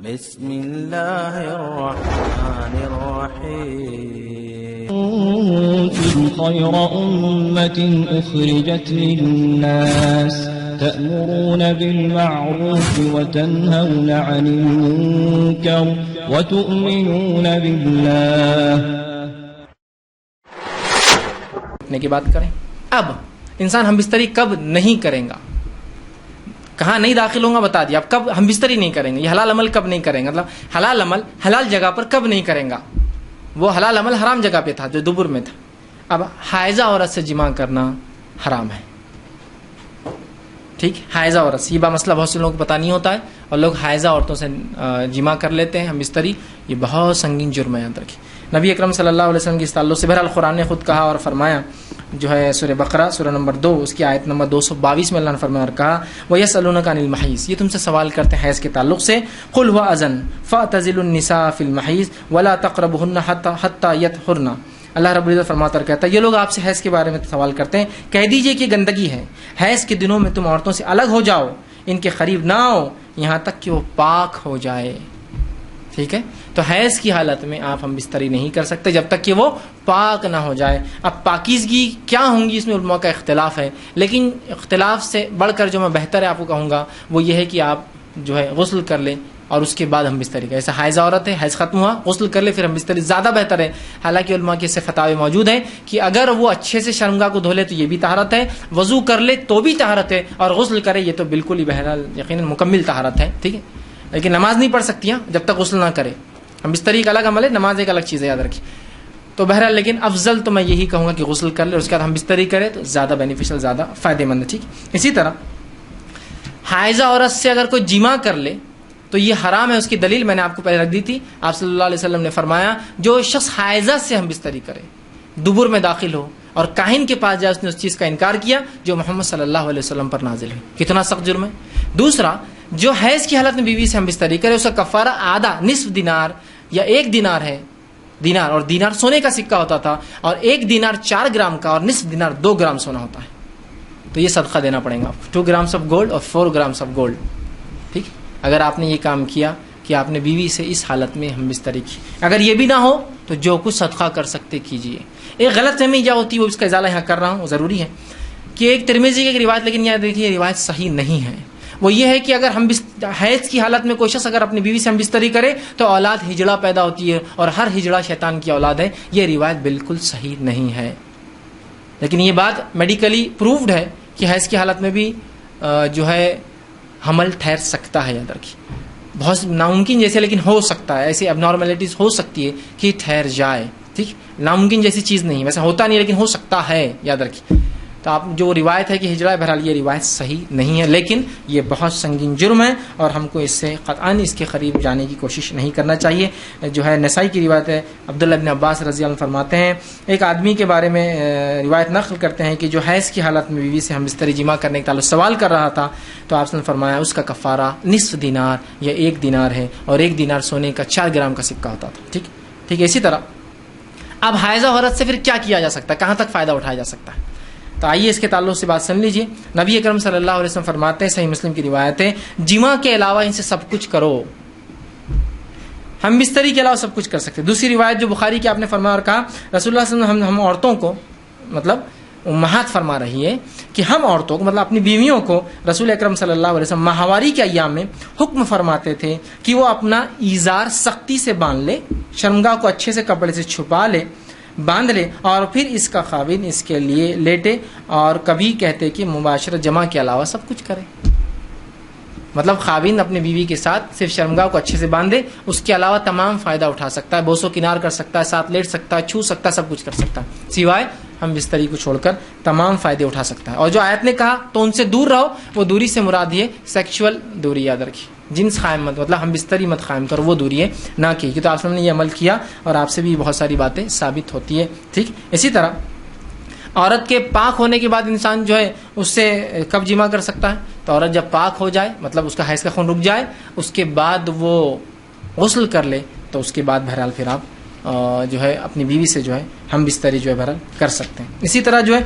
بسم اللہ الرحمن الرحیم كنتم خير أمة أخرجت للناس تأمرون بالمعروف وتنهون عن المنكر وتؤمنون بالله. کی بات کریں. اب انسان ہم بستری کب نہیں کریں گا, کہاں نہیں داخل ہوں گا بتا دیا. اب کب ہم بستری نہیں کریں گے, یہ حلال عمل کب نہیں کریں گے, مطلب حلال عمل حلال جگہ پر کب نہیں کریں گا. وہ حلال عمل حرام جگہ پہ تھا جو دبر میں تھا. اب حائضہ عورت سے جماع کرنا حرام ہے. ٹھیک, حائضہ عورت سے, یہ مسئلہ بہت سے لوگوں کو پتہ نہیں ہوتا ہے, اور لوگ حائضہ عورتوں سے جماع کر لیتے ہیں ہم بستری. یہ بہت سنگین جرم ہے. یاد رکھیے نبی اکرم صلی اللہ علیہ وسلم کی اس تعلق سے بہرحال قرآن نے خود کہا اور فرمایا, جو ہے سورہ بقرہ سورہ نمبر 2 اس کی آیت نمبر 222 میں اللہ نے فرمایا اور کہا وَيَسْأَلُونَكَ عَنِ الْمَحِيضِ, یہ تم سے سوال کرتے ہیں حیض کے تعلق سے. قُلْ هُوَ أَذًى فَاعْتَزِلُوا النِّسَاءَ فِي الْمَحِيضِ وَلَا تَقْرَبُوهُنَّ حَتَّى يَطْهُرْنَ. اللہ رب العزت فرماتا اور کہتا ہے یہ لوگ آپ سے حیض کے بارے میں سوال کرتے ہیں, کہہ دیجئے کہ گندگی ہے, حیض کے دنوں میں تم عورتوں سے الگ ہو جاؤ, ان کے قریب نہ آؤ یہاں تک کہ وہ پاک ہو جائے. ٹھیک ہے, تو حیض کی حالت میں آپ ہم بستری نہیں کر سکتے جب تک کہ وہ پاک نہ ہو جائے. اب پاکیزگی کیا ہوں گی اس میں علماء کا اختلاف ہے, لیکن اختلاف سے بڑھ کر جو میں بہتر ہے آپ کو کہوں گا وہ یہ ہے کہ آپ جو ہے غسل کر لیں اور اس کے بعد ہم بستری کریں. ایسا حائضہ عورت ہے, حیض ختم ہوا, غسل کر لے پھر ہم بستری, زیادہ بہتر ہے. حالانکہ علماء کے سے فتاوی موجود ہیں کہ اگر وہ اچھے سے شرمگاہ کو دھو لے تو یہ بھی طہارت ہے, وضو کر لے تو بھی طہارت ہے, اور غسل کرے یہ تو بالکل ہی بہرحال یقیناً مکمل طہارت ہے. ٹھیک ہے, لیکن نماز نہیں پڑھ سکتی جب تک غسل نہ کرے. ہم بستری ایک الگ عمل ہے, نماز ایک الگ چیز ہے, یاد رکھیے. تو بہرحال لیکن افضل تو میں یہی کہوں گا کہ غسل کر لے اور اس کے بعد ہم بستری کرے تو زیادہ بینیفیشل, زیادہ فائدہ مند ہے. ٹھیک, اسی طرح حائضہ عورت سے اگر کوئی جماع کر لے تو یہ حرام ہے. اس کی دلیل میں نے آپ کو پہلے رکھ دی تھی. آپ صلی اللہ علیہ وسلم نے فرمایا جو شخص حائضہ سے ہم بستری کرے, دبر میں داخل ہو اور کاہن کے پاس جائے, اس نے اس چیز کا انکار کیا جو محمد صلی اللہ علیہ وسلم پر نازل ہے. کتنا سخت جرم ہے. دوسرا, جو حیض کی حالت میں بیوی سے ہم بستری کرے اس کا کفارہ آدھا, نصف دینار یا 1 دینار ہے. دینار, اور دینار سونے کا سکہ ہوتا تھا, اور 1 دینار 4 گرام کا اور نصف دینار 2 گرام سونا ہوتا ہے. تو یہ صدقہ دینا پڑے گا, 2 گرامس آف گولڈ اور 4 گرامس آف گولڈ. ٹھیک, اگر آپ نے یہ کام کیا کہ آپ نے بیوی سے اس حالت میں ہم بستری کی. اگر یہ بھی نہ ہو تو جو کچھ صدقہ کر سکتے کیجئے. ایک غلط فہمی کیا ہوتی ہے, وہ اس کا ازالہ یہاں کر رہا ہوں, ضروری ہے کہ ایک ترمذی کی ایک روایت, لیکن یاد دیکھیے روایت صحیح نہیں ہے. وہ یہ ہے کہ اگر ہم حیض کی حالت میں کوئی شخص اگر اپنی بیوی سے ہم بستری کرے تو اولاد ہجڑا پیدا ہوتی ہے, اور ہر ہجڑا شیطان کی اولاد ہے. یہ روایت بالکل صحیح نہیں ہے, لیکن یہ بات میڈیکلی پروفڈ ہے کہ حیض کی حالت میں بھی جو ہے حمل ٹھہر سکتا ہے. یاد رکھیے, بہت ناممکن جیسے, لیکن ہو سکتا ہے. ایسی اب نارملٹیز ہو سکتی ہے کہ ٹھہر جائے. ٹھیک, ناممکن جیسی چیز نہیں, ویسے ہوتا نہیں لیکن ہو سکتا ہے. یاد رکھیے. تو آپ جو روایت ہے کہ ہجڑا, بہرحال یہ روایت صحیح نہیں ہے, لیکن یہ بہت سنگین جرم ہے اور ہم کو اس سے قطعاً اس کے قریب جانے کی کوشش نہیں کرنا چاہیے. جو ہے نسائی کی روایت ہے, عبداللہ بن عباس رضی اللہ عنہ فرماتے ہیں, ایک آدمی کے بارے میں روایت نقل کرتے ہیں کہ جو حیض کی حالت میں بیوی سے ہم بستری جماع کرنے کے تعلق سوال کر رہا تھا, تو آپ نے فرمایا اس کا کفارہ نصف دینار یا 1 دینار ہے, اور 1 دینار سونے کا 4 گرام کا سکہ ہوتا تھا. ٹھیک ٹھیک, اسی طرح اب حائضہ عورت سے پھر کیا کیا جا سکتا ہے, کہاں تک فائدہ اٹھایا جا سکتا ہے. تو آئیے اس کے تعلق سے بات سن لیجئے. نبی اکرم صلی اللہ علیہ وسلم فرماتے ہیں, صحیح مسلم کی روایت ہے, جماع کے علاوہ ان سے سب کچھ کرو. ہم بستری کے علاوہ سب کچھ کر سکتے. دوسری روایت جو بخاری کی آپ نے فرمایا اور کہا رسول اللہ صلی اللہ علیہ وسلم ہم عورتوں کو, مطلب امہات فرما رہی ہے کہ ہم عورتوں کو, مطلب اپنی بیویوں کو رسول اکرم صلی اللہ علیہ وسلم ماہواری کے ایام میں حکم فرماتے تھے کہ وہ اپنا ایزار سختی سے باندھ لے, شرمگاہ کو اچھے سے کپڑے سے چھپا لے, باندھ لے, اور پھر اس کا خاوند اس کے لیے لیٹے, اور کبھی کہتے کہ مباشرت جماع کے علاوہ سب کچھ کرے. مطلب خاوند اپنے بیوی کے ساتھ صرف شرمگاہ کو اچھے سے باندھے, اس کے علاوہ تمام فائدہ اٹھا سکتا ہے, بوسو کنار کر سکتا ہے, ساتھ لیٹ سکتا ہے, چھو سکتا ہے, سب کچھ کر سکتا ہے, سوائے ہم بستری کو چھوڑ کر تمام فائدے اٹھا سکتا ہے. اور جو آیت نے کہا تو ان سے دور رہو, وہ دوری سے مراد یہ سیکشول دوری, یاد رکھیے, جنس قائم مت, مطلب ہم بستری مت قائم کرو, وہ دوری ہے نہ کی, کہ تو آپ نے یہ عمل کیا اور آپ سے بھی بہت ساری باتیں ثابت ہوتی ہے. ٹھیک, اسی طرح عورت کے پاک ہونے کے بعد انسان جو ہے اس سے کب جماع کر سکتا ہے, تو عورت جب پاک ہو جائے, مطلب اس کا حیض کا خون رک جائے, اس کے بعد وہ غسل کر لے, تو اس کے بعد بہرحال پھر آپ جو ہے اپنی بیوی سے جو ہے ہم بستری جو ہے بہرحال کر سکتے ہیں. اسی طرح جو ہے